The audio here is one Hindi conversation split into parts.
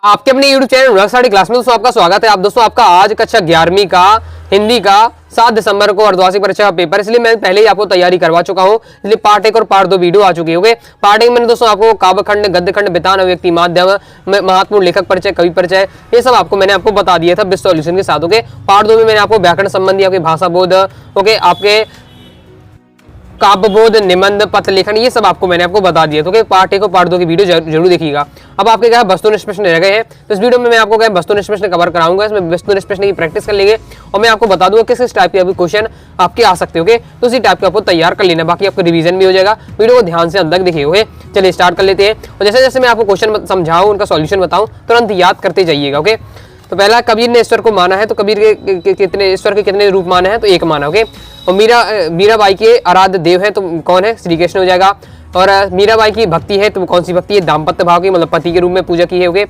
आपके अपने YouTube चैनल रसाड़ी क्लास में दोस्तों आपका स्वागत है। आप दोस्तों आपका आज कक्षा 11वीं का हिंदी का 7 दिसंबर को अर्धवार्षिक परीक्षा का पेपर, इसलिए मैं पहले ही आपको तैयारी करवा चुका हूं। इसलिए पार्ट 1 और पार्ट 2 वीडियो आ चुकी होगी। पार्ट 1 में मैंने दोस्तों आपको काव्यखंड, गद्यखंड, बितान, अभिव्यक्ति, माध्यम, महत्वपूर्ण लेखक परिचय, कवि परिचय, ये सब मैंने आपको बता दिया था विद सॉल्यूशन के साथ। ओके, पार्ट 2 में मैंने आपको व्याकरण संबंधी, आपके भाषा बोध, ओके, आपके काव्यबोध, निबंध, पत्र लेखन, ये सब मैंने आपको बता दिया। तो पार्ट 1 और पार्ट 2 की वीडियो जरूर देखिएगा। अब आपके क्या वस्तुनिष्ठ प्रश्न रह गए हैं, तो इस वीडियो में मैं आपको क्या वस्तुनिष्ठ प्रश्न कवर कराऊंगा। इसमें वस्तुनिष्ठ प्रश्न की प्रैक्टिस कर लेंगे और मैं आपको बता दूंगा किस टाइप के क्वेश्चन आपके आ सकते हो। तो उसी टाइप का आपको तैयार कर लेना, बाकी आपको रिवीजन भी हो जाएगा। वीडियो को ध्यान से अंदर देखिए। ओके, चलिए स्टार्ट कर लेते हैं। और जैसे जैसे मैं आपको क्वेश्चन समझाऊं, उनका सॉल्यूशन बताऊं, तुरंत याद करते जाइएगा। ओके, तो पहला, कबीर ने ईश्वर को माना है, तो कबीर के कितने ईश्वर के कितने रूप माने हैं, तो एक माना। ओके, और मीराबाई के आराध्य देव है, तो कौन है, श्री कृष्ण हो जाएगा। और मीराबाई की भक्ति है, तो कौन सी भक्ति है, दाम्पत्य भाव की, मतलब पति के रूप में पूजा की है। ओके,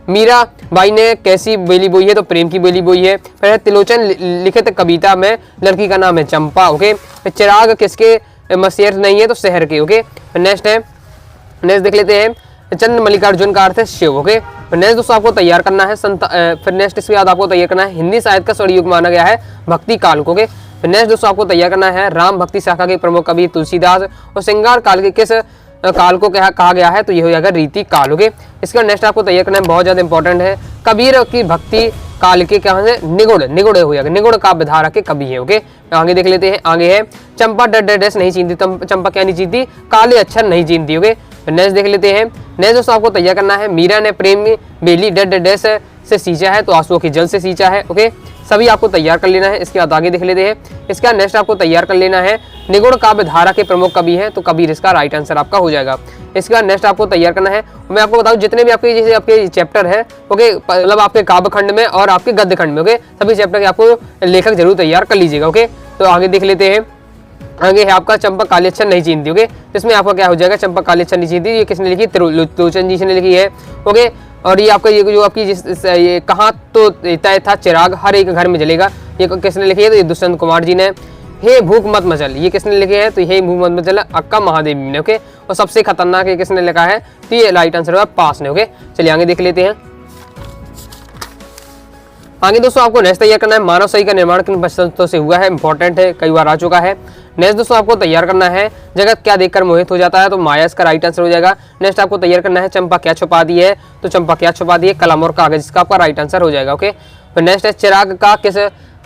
मीराबाई ने कैसी बेली बोई है, तो प्रेम की बेली बोई है। फिर त्रिलोचन लिखित कविता में लड़की का नाम है चंपा। ओके, चिराग किसके मशेर नहीं है, तो शहर के। ओके, नेक्स्ट देख लेते हैं, चंद्र मल्लिकार्जुन का अर्थ है शिव। ओके, नेक्स्ट दोस्तों आपको तैयार करना है फिर नेक्स्ट इसके बाद आपको तैयार करना है हिंदी साहित्य का स्वर्ण युग माना गया है भक्ति काल को। ओके, नेक्स्ट दोस्तों आपको तैयार करना है राम भक्ति शाखा के प्रमुख कवि तुलसीदास, और श्रृंगार काल के किस काल को कहा गया है, तो ये हो जाएगा रीति काल। ओके, इसका नेक्स्ट आपको तैयार करना है, बहुत ज्यादा इंपॉर्टेंट है, कबीर की भक्ति काल के क्या है, निगुड़ हो जाएगा, निगुड़ काव्य धारा के कवि है। ओके, आगे देख लेते हैं। आगे है, चंपा डैश नहीं चीनती, चंपा क्या नहीं चीनती, काले अक्षर नहीं चीनती। ओके, नेक्स्ट देख लेते हैं। नेक्स्ट दोस्तों आपको तैयार करना है, मीरा ने प्रेम बेली डैश से सींचा है, तो आंसुओं के जल से सींचा है। ओके, सभी आपको तैयार कर लेना है। इसके बाद आगे देख लेते हैं। इसका नेक्स्ट आपको तैयार कर लेना है, निगुड़ काव्य धारा के प्रमुख कवि हैं, तो कबीर इसका राइट आंसर आपका हो जाएगा। इसका नेक्स्ट आपको तैयार करना है, मैं आपको बताऊं जितने भी आपके जैसे आपके चैप्टर है, ओके, मतलब आपके काव्यखंड में और आपके गद्यखंड में, ओके, सभी चैप्टर के आपको लेखक जरूर तैयार कर लीजिएगा। ओके, तो आगे देख लेते हैं। आगे है आपका चंपा काले अक्षर नहीं चीनती। ओके, इसमें आपका क्या हो जाएगा, चंपा काले अक्षर नहीं चीनती, ये किसने लिखी, त्रिलोचन जी ने लिखी है। ओके, और ये आपका ये जो आपकी ये कहाँ तो तय था चिराग हर एक घर में जलेगा, ये किसने लिखी है, तो ये दुष्यंत कुमार जी ने। हे भूख मत मचल, ये किसने लिखे हैं, तो हे भूख मत मचल अक्का महादेवी ने। ओके, और सबसे खतरनाक ये किसने लिखा है, तो ये राइट आंसर होगा पास ने। ओके, चलिए आगे देख लेते हैं। आगे दोस्तों आपको नेक्स्ट तैयार करना है, मानव शरीर का निर्माण किन वस्तुओं से हुआ है, इंपॉर्टेंट है, कई बार आ चुका है। नेक्स्ट दोस्तों आपको तैयार करना है, जगत क्या देखकर मोहित हो जाता है, तो माया इसका राइट आंसर हो जाएगा। नेक्स्ट आपको तैयार करना है, चंपा क्या छुपा दी है, तो चंपा क्या छुपा दी है, कलम और कागज, इसका आपका राइट आंसर हो जाएगा। ओके, फिर नेक्स्ट है, चिराग का किस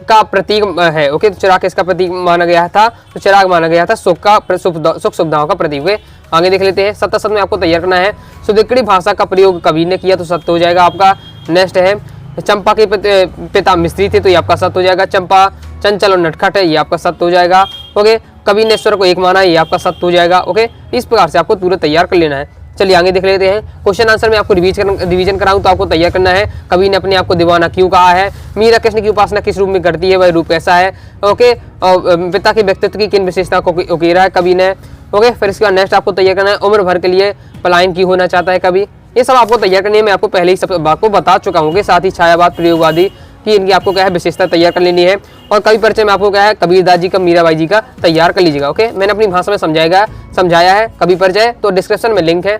का प्रतीक है। ओके, तो चिराग किसका प्रतीक माना गया था, तो चिराग माना गया था सुख सुविधाओं का प्रतीक। हुए आगे देख लेते हैं। सत्य में आपको तैयार करना है, सुदिकड़ी भाषा का प्रयोग कवि ने किया, तो सत्य हो जाएगा आपका। नेक्स्ट है, चंपा के पिता मिस्त्री थे, तो ये आपका सत्य हो जाएगा। चंपा चंचल और नटखट है, ये आपका सत्य हो जाएगा। ओके, कवि ने ईश्वर को एक माना है, ये आपका सत्य हो जाएगा। ओके, इस प्रकार से आपको पूरा तैयार कर लेना है। चलिए आगे देख लेते हैं। क्वेश्चन आंसर में आपको रिवीजन कराऊं, तो आपको तैयार करना है, कवि ने अपने आप को दीवाना क्यों कहा है, मीरा कृष्ण की उपासना किस रूप में करती है, वह रूप कैसा है। ओके, और पिता के व्यक्तित्व की किन विशेषता को उकेरा है कवि ने। ओके, फिर इसके बाद नेक्स्ट आपको तैयार करना है, उम्र भर के लिए पलायन क्यों होना चाहता है कवि, ये सब आपको तैयार करनी है। मैं आपको पहले ही सब बात को बता चुका हूँ। साथ ही छायावाद, प्रयोगवादी की इनकी आपको क्या है विशेषता तैयार कर लेनी है। और कवि परिचय में आपको क्या है, कबीरदास जी का, मीराबाई जी का तैयार कर लीजिएगा। ओके, मैंने अपनी भाषा में समझाया है कवि परिचय, तो डिस्क्रिप्शन में लिंक है,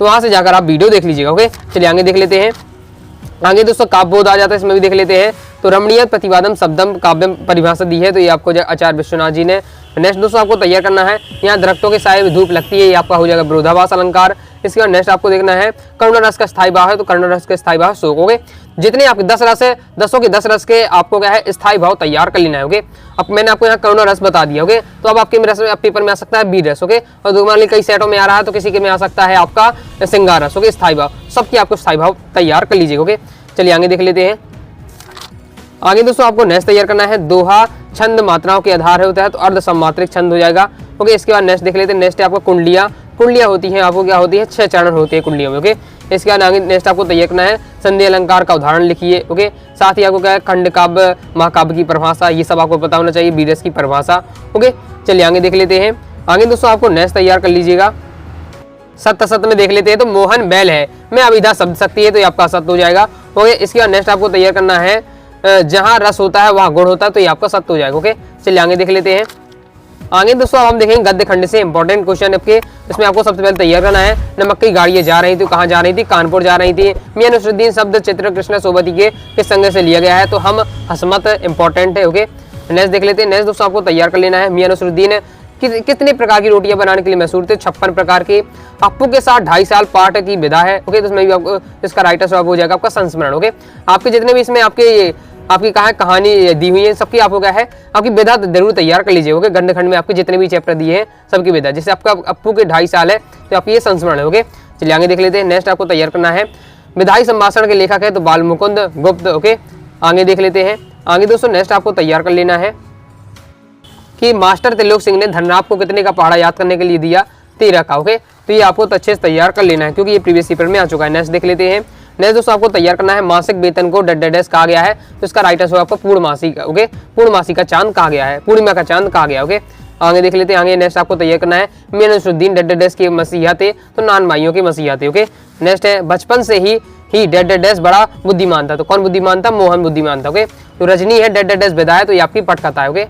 तो वहां से जाकर आप वीडियो देख लीजिएगा। ओके, चलिए आगे देख लेते हैं। आगे दोस्तों काव्यबोध आ जाता है, इसमें भी देख लेते हैं। तो रमणीय प्रतिवादम शब्दम काव्य परिभाषा दी है, तो ये आपको आचार्य विश्वनाथ जी ने। नेक्स्ट दोस्तों आपको तैयार करना है, यहाँ दरख्तों के साए में धूप लगती है, ये आपका हो जाएगा विरोधाभास अलंकार। इसके बाद नेक्स्ट आपको देखना है, करुण रस का स्थायी भाव है, तो करुण रस का स्थायी भाव शोक। ओके, जितने आपके 10 रस है, 10 के 10 रस के आपको क्या है स्थायी भाव तैयार कर लेना है। ओके, अब मैंने आपको यहाँ करुण रस बता दिया। ओके, तो अब आपके पेपर में आ सकता है बीर रस। ओके, और मान कई सेटों में आ रहा है, तो किसी के में आ सकता है आपका श्रृंगार रस। ओके, स्थायी भाव, सबकी आपको स्थायी भाव तैयार कर लीजिएगा। ओके, चलिए आगे देख लेते हैं। आगे दोस्तों आपको नेक्स्ट तैयार करना है, दोहा छंद मात्राओं के आधार होता है, तो अर्ध सम्मात्रिक छंद हो जाएगा। ओके, इसके बाद नेक्स्ट देख लेते हैं। नेक्स्ट है आपको कुंडलियाँ होती हैं, आपको क्या होती है, 6 चरण होते हैं कुंडलियों में। ओके, इसके बाद आगे नेक्स्ट आपको तैयार करना है, संधि अलंकार का उदाहरण लिखिए। ओके, साथ ही आपको क्या है, खंड काव्य, महाकाव्य की परिभाषा, ये सब आपको पता होना चाहिए, बीरस की परिभाषा। ओके, चलिए आगे देख लेते हैं। आगे दोस्तों आपको नेक्स्ट तैयार कर लीजिएगा। सत्य में देख लेते हैं, तो मोहन बैल है, मैं अभिधा शब्द शक्ति है, तो ये आपका सत्य हो जाएगा। ओके, इसके बाद नेक्स्ट आपको तैयार करना है, जहाँ रस होता है वहाँ गुण होता है, तो ये आपका सत्य हो जाएगा। ओके, चलिए आगे देख लेते हैं। आगे दोस्तों अब हम देखेंगे गद्य खंड से इंपॉर्टेंट क्वेश्चन आपके। इसमें आपको सबसे पहले तैयार करना है, नमक की गाड़ियां जा रही थी, कहाँ जा रही थी, कानपुर जा रही थी। मियां नसरुद्दीन शब्द चित्र कृष्ण सोबती के किस संघ से लिया गया है, तो हम हसमत इंपॉर्टेंट है। ओके, नेक्स्ट देख लेते हैं। नेक्स्ट दोस्तों आपको तैयार कर लेना है, मियां नसरुद्दीन कितने प्रकार की रोटियां बनाने के लिए मशहूर थे, 56 प्रकार की। अप्पू के साथ 2.5 साल पाठ की विदा है। ओके, तो इसमें भी आपको इसका राइट आंसर हो जाएगा आपका संस्मरण। ओके, आपके जितने भी इसमें आपकी कहानी दी हुई है सबकी आपको क्या है, आपकी विधा जरूर तैयार कर लीजिए। ओके, गंडखंड में आपके जितने भी चैप्टर दिए हैं सबकी विधा, जैसे आपका अप्पू के 2.5 साल है तो आपकी ये संस्मरण है। ओके, चलिए आगे देख लेते हैं। नेक्स्ट आपको तैयार करना है, विधायी संभाषण के लेखक है तो बाल मुकुंद गुप्त। ओके, आगे देख लेते हैं। आगे दोस्तों नेक्स्ट आपको तैयार कर लेना है कि मास्टर त्रिलोक सिंह ने धनराव को कितने का पहाड़ा याद करने के लिए दिया, 13 का। ओके, तो ये आपको अच्छे से तैयार कर लेना है क्योंकि ये प्रीवियस पेपर में आ चुका है। नेक्स्ट देख लेते हैं। नेक्स्ट दोस्तों आपको तैयार करना है, मासिक वेतन को डैश कहा गया है, तो इसका राइट आंसर आपको पूर्णमासी का। ओके, पूर्णमासी का चांद कहा गया है, पूर्णिमा का चांद कहा गया। ओके, आगे देख लेते हैं। आगे नेक्स्ट आपको तैयार करना है, मियां नसरुद्दीन डैश के मसीहा थे तो नान भाइयों के मसीहा थे। ओके, नेक्स्ट है, बचपन से ही डैश बड़ा बुद्धिमान था, तो कौन बुद्धिमान था, मोहन बुद्धिमान था। ओके, तो रजनी है डैश विदा है तो ये आपकी पटकथा है। ओके,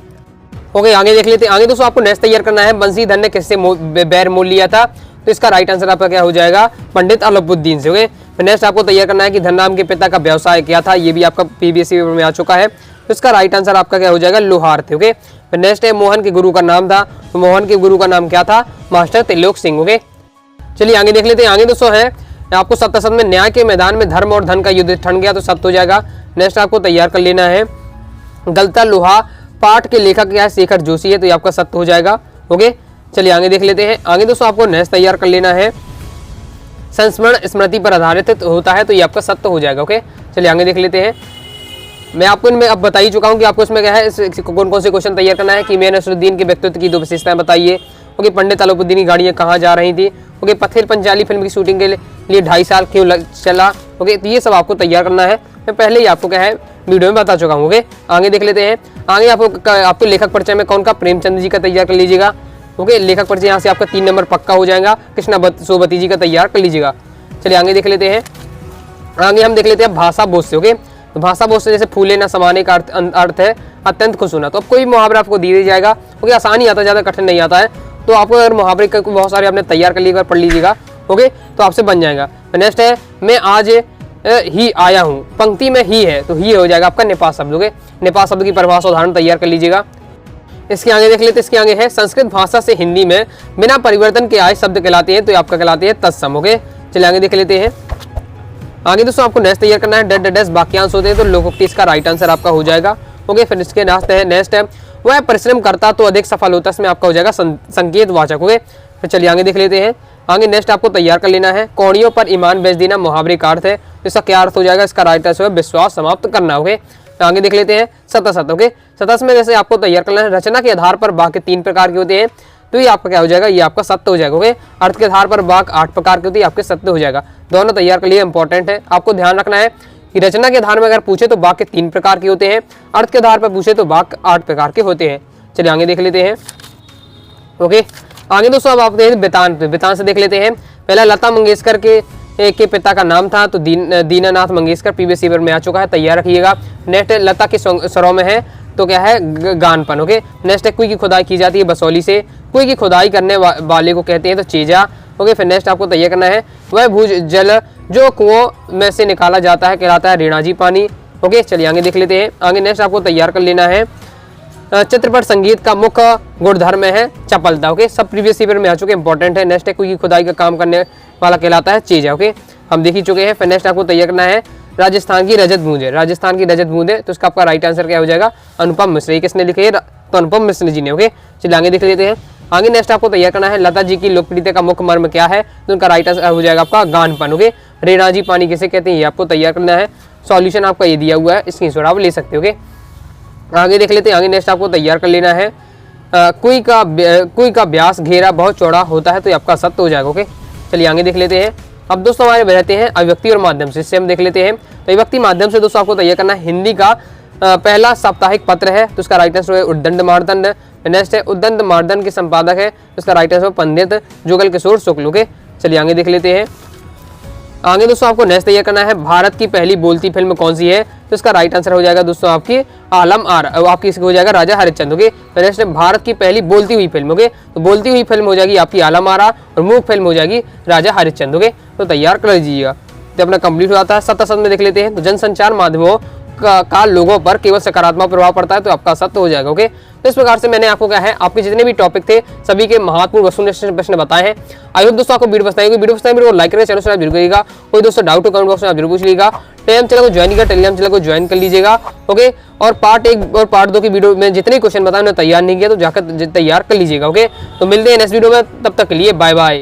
ओके, आगे देख लेते हैं। आगे दोस्तों आपको नेक्स्ट तैयार करना है, बंसीधर ने किससे बैर मोल लिया था, तो इसका राइट आंसर आपका क्या हो जाएगा, पंडित अलाउद्दीन से। ओके, फिर नेक्स्ट आपको तैयार करना है कि धनराम के पिता का व्यवसाय क्या था, ये भी आपका प्रीवियस पेपर में आ चुका है, तो इसका राइट आंसर आपका क्या हो जाएगा, लोहार थे। ओके, फिर नेक्स्ट है, मोहन के गुरु का नाम था, तो मोहन के गुरु का नाम क्या था, मास्टर त्रिलोक सिंह। ओके, चलिए आगे देख लेते हैं। आगे दोस्तों है आपको सत्य में न्याय के मैदान में धर्म और धन का युद्ध ठन गया, तो सत्य हो जाएगा। नेक्स्ट आपको तैयार कर लेना है, गलता लोहा पाठ के लेखक क्या है, शेखर जोशी है, तो ये आपका सत्य हो जाएगा। ओके, चलिए आगे देख लेते हैं। आगे दोस्तों आपको नेक्स्ट तैयार कर लेना है, संस्मरण स्मृति पर आधारित होता है, तो ये आपका सत्य हो जाएगा। ओके, चलिए आगे देख लेते हैं। मैं आपको इनमें अब बता ही चुका हूँ कि आपको इसमें क्या है, कौन कौन से क्वेश्चन तैयार करना है कि मियां नसरुद्दीन के व्यक्तित्व की 2 विशेषताएं बताइए। ओके, पंडित अलाउद्दीन की गाड़ियाँ कहाँ जा रही थी। ओके, पथेर पंचाली फिल्म की शूटिंग के लिए 2.5 साल क्यों चला। ओके, तो ये सब आपको तैयार करना है, मैं पहले ही आपको क्या है वीडियो में बता चुका हूँ। ओके, आगे देख लेते हैं। आगे आपको लेखक परिचय में कौन का, प्रेमचंद जी का तैयार कर लीजिएगा। ओके, लेखक परिचय यहाँ से आपका 3 नंबर पक्का हो जाएगा, कृष्णा सोबती जी का तैयार कर लीजिएगा। चलिए आगे देख लेते हैं। आगे हम देख लेते हैं भाषा बोध से। ओके, तो भाषा बोध से जैसे फूले न समाने का अर्थ है अत्यंत खुश होना, तो अब कोई मुहावरा आपको दे दिया जाएगा। ओके, आसान ही आता है, ज़्यादा कठिन नहीं आता है, तो आपको अगर मुहावरे का बहुत सारे आपने तैयार कर लीजिएगा, पढ़ लीजिएगा। ओके, तो आपसे बन जाएगा। नेक्स्ट है, मैं आज ही आया हूँ, पंक्ति में ही है तो ही हो जाएगा आपका नेपाल शब्द। ओके, नेपाल शब्द की परिभाषा उदाहरण तैयार कर लीजिएगा। इसके आगे देख लेते, इसके आगे है, संस्कृत भाषा से हिंदी में बिना परिवर्तन के आए शब्द कहलाते हैं, तो आपका कहलाते हैं तत्सम। ओके, चलिए आगे देख लेते हैं। आगे दोस्तों आपको नेक्स्ट तैयार करना है, डैश वाक्यांश होते हैं, तो लोकोक्ति इसका राइट आंसर आपका हो जाएगा। ओके, फिर इसके नेक्स्ट है, वह परिश्रम करता तो अधिक सफल होता, इसमें आपका हो जाएगा संकेत वाचक। ओके, फिर चलिए आगे देख लेते हैं। आगे नेक्स्ट आपको तैयार कर लेना है, कौड़ियों पर ईमान बेच देना मुहावरे का अर्थ है, इसका क्या अर्थ हो जाएगा, इसका राइट आंसर है विश्वास समाप्त करना। ओके, तो आगे देख लेते हैं सतसत। ओके, सतस में जैसे आपको तैयार करना है, रचना के आधार पर वाक्य 3 प्रकार के होते हैं, तो ये आपका क्या हो जाएगा, ये आपका सत्य हो जाएगा। ओके, अर्थ के आधार पर वाक्य 8 प्रकार के होते हैं, आपके सत्य हो जाएगा। दोनों तैयार के लिए इंपॉर्टेंट है, आपको ध्यान रखना है कि रचना के आधार में अगर पूछे तो वाक्य 3 प्रकार के होते हैं, अर्थ के आधार पर पूछे तो वाक्य 8 प्रकार के होते हैं। चलिए आगे देख लेते हैं। ओके, आगे दोस्तों अब आप बेतान से देख लेते हैं। पहला लता मंगेशकर के पिता का नाम था, तो दीनानाथ मंगेशकर, प्रीवियस पेपर में आ चुका है, तैयार रखिएगा। नेक्स्ट लता के स्वरों में है, तो क्या है, गानपन। ओके, नेक्स्ट है, कुएं की खुदाई की जाती है बसौली से, कुएं की खुदाई करने वाले को कहते हैं तो चेजा। ओके, फिर नेक्स्ट आपको तैयार करना है, वह भूज जल जो कुओं में से निकाला जाता है कहलाता है रेणाजी पानी। ओके, चलिए आगे देख लेते हैं। आगे नेक्स्ट आपको तैयार कर लेना है, चित्रपट संगीत का मुख्य गुणधर्म है चपलता। ओके, सब प्रीवियस पेपर में आ चुके, इंपॉर्टेंट है। नेक्स्ट है, कुएं की खुदाई का काम करने वाला कहलाता है चेजा। ओके, हम देख ही चुके हैं। फिर नेक्स्ट आपको तैयार करना है, राजस्थान की रजत बूंदे, राजस्थान की रजत बूंदे, तो इसका आपका राइट आंसर क्या हो जाएगा, अनुपम मिश्र। ये किसने लिखे है, तो अनुपम मिश्र जी ने। ओके, चलिए आगे देख लेते हैं। आगे नेक्स्ट आपको तैयार करना है, लता जी की लोकप्रियता का मुख्य मर्म क्या है, तो उनका राइट आंसर हो जाएगा आपका गानपन। ओके, रेणाजी पानी किसे कहते हैं, ये आपको तैयार करना है। सॉल्यूशन आपका ये दिया हुआ है, स्क्रीनशॉट आप ले सकते हो। ओके, आगे देख लेते हैं। आगे नेक्स्ट आपको तैयार कर लेना है, कुएं का व्यास घेरा बहुत चौड़ा होता है, तो ये आपका सत्य हो जाएगा। ओके, चलिए आगे देख लेते हैं। अब दोस्तों हमारे रहते हैं अभिव्यक्ति और माध्यम से, इससे हम देख लेते हैं। तो अभिव्यक्ति माध्यम से दोस्तों आपको तैयार करना है, हिंदी का पहला साप्ताहिक पत्र है, तो उसका राइट आंसर है उद्दंड मार्तंड। नेक्स्ट है, उद्दंड मार्तंड के संपादक है, तो उसका राइट आंसर पंडित जुगल किशोर शुक्ल। ओके, चलिए आगे देख लेते हैं। आगे दोस्तों आपको नेक्स्ट तैयार करना है, भारत की पहली बोलती फिल्म कौन सी है? तो इसका राइट आंसर हो जाएगा दोस्तों आपकी आलम आर, आपकी इसका हो जाएगा राजा हरिश्चंद्र। ओके, तो नेक्स्ट है भारत की पहली बोलती हुई फिल्म। ओके, तो बोलती हुई फिल्म हो जाएगी आपकी आलम आरा और मूक फिल्म हो जाएगी राजा हरिश्चंद्र। ओके, तो तैयार कर लीजिएगा। तो अपना कंप्लीट हो जाता है। सत्य असत में देख लेते हैं। तो जनसंचार माध्यमों का लोगों पर केवल सकारात्मक प्रभाव पड़ता है, तो आपका सत्य हो जाएगा। ओके, तो इस प्रकार से मैंने आपको क्या है, आपके जितने भी टॉपिक थे सभी के महत्वपूर्ण वस्तुनिष्ठ प्रश्न बताए हैं। आई होप दोस्तों आपको वीडियो पसंद आएगी। वीडियो पसंद आए वीडियो को लाइक करें, चैनल सब्सक्राइब जरूर करिएगा। कोई दोस्तों डाउट हो कमेंट बॉक्स में आप जरूर पूछ लीजिएगा। टेलीग्राम चैनल को ज्वाइन कीजिएगा, टेलीग्राम चैनल को ज्वाइन कर लीजिएगा। ओके, और पार्ट 1 और पार्ट 2 की वीडियो में जितने क्वेश्चन बताए उन्हें तैयार नहीं किया, तो जाकर तैयार कर लीजिएगा। ओके, तो मिलते हैं नेक्स्ट वीडियो में, तब तक के लिए बाय बाय।